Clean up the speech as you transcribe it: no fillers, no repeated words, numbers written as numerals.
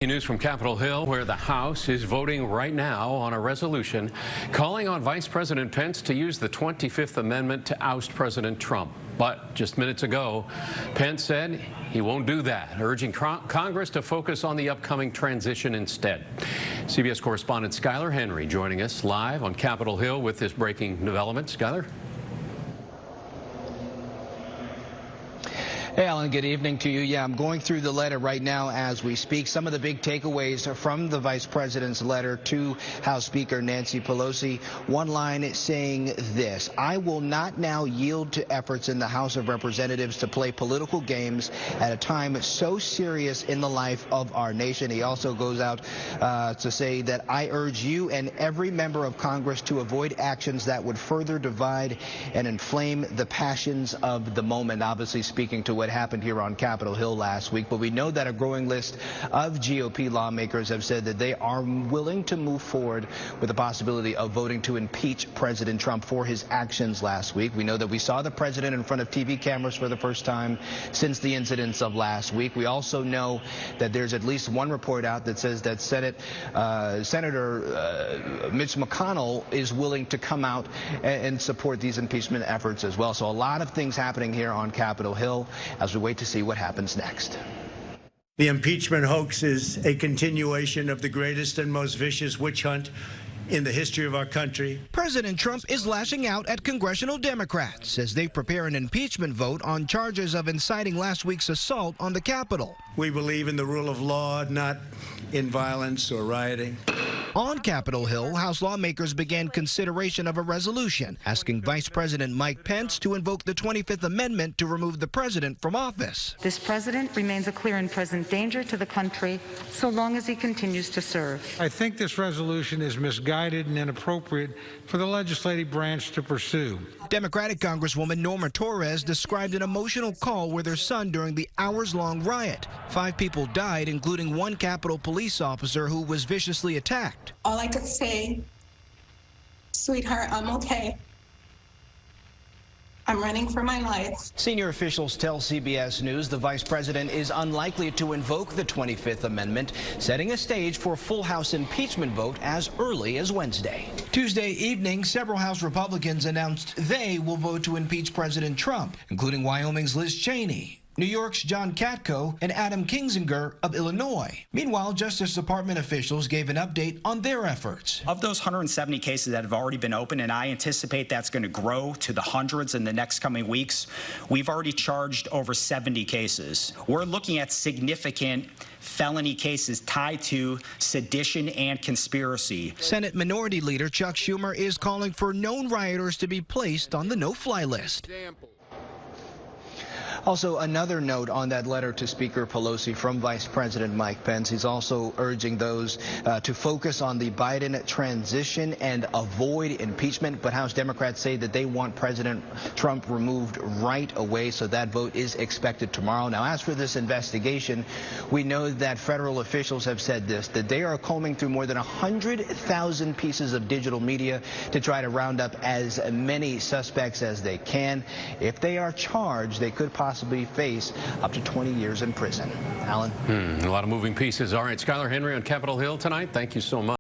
News from Capitol Hill, where the House is voting right now on a resolution calling on Vice President Pence to use the 25th Amendment to oust President Trump. But just minutes ago, Pence said he won't do that, urging Congress to focus on the upcoming transition instead. CBS correspondent Skyler Henry joining us live on Capitol Hill with this breaking development. Skyler? Hey, Alan, good evening to you. Yeah, I'm going through the letter right now as we speak. Some of the big takeaways from the vice president's letter to House Speaker Nancy Pelosi. One line saying this: I will not now yield to efforts in the House of Representatives to play political games at a time so serious in the life of our nation. He also goes out to say that I urge you and every member of Congress to avoid actions that would further divide and inflame the passions of the moment. Obviously speaking to what happened here on Capitol Hill last week, but we know that a growing list of GOP lawmakers have said that they are willing to move forward with the possibility of voting to impeach President Trump for his actions last week. We know that we saw the president in front of TV cameras for the first time since the incidents of last week. We also know that there's at least one report out that says that Senator Mitch McConnell is willing to come out and support these impeachment efforts as well. So a lot of things happening here on Capitol Hill as we wait to see what happens next. The impeachment hoax is a continuation of the greatest and most vicious witch hunt in the history of our country. President Trump is lashing out at Congressional Democrats as they prepare an impeachment vote on charges of inciting last week's assault on the Capitol. We believe in the rule of law, not in violence or rioting. On Capitol Hill, House lawmakers began consideration of a resolution asking Vice President Mike Pence to invoke the 25th Amendment to remove the president from office. This president remains a clear and present danger to the country so long as he continues to serve. I think this resolution is misguided and inappropriate for the legislative branch to pursue. Democratic Congresswoman Norma Torres described an emotional call with her son during the hours-long riot. 5 people died, including one Capitol police officer who was viciously attacked. All I could say, sweetheart, I'm okay. I'm running for my life. Senior officials tell CBS News the vice president is unlikely to invoke the 25th Amendment, setting a stage for a full House impeachment vote as early as Wednesday. Tuesday evening, several House Republicans announced they will vote to impeach President Trump, including Wyoming's Liz Cheney, New York's John Katko, and Adam Kinzinger of Illinois. Meanwhile, Justice Department officials gave an update on their efforts. Of those 170 cases that have already been opened, and I anticipate that's going to grow to the hundreds in the next coming weeks, we've already charged over 70 cases. We're looking at significant felony cases tied to sedition and conspiracy. Senate Minority Leader Chuck Schumer is calling for known rioters to be placed on the no-fly list. Also, another note on that letter to Speaker Pelosi from Vice President Mike Pence. He's also urging those to focus on the Biden transition and avoid impeachment. But House Democrats say that they want President Trump removed right away, so that vote is expected tomorrow. Now, as for this investigation, we know that federal officials have said this, that they are combing through more than 100,000 pieces of digital media to try to round up as many suspects as they can. If they are charged, they could possibly face up to 20 years in prison. Alan? A lot of moving pieces. All right, Skyler Henry on Capitol Hill tonight. Thank you so much.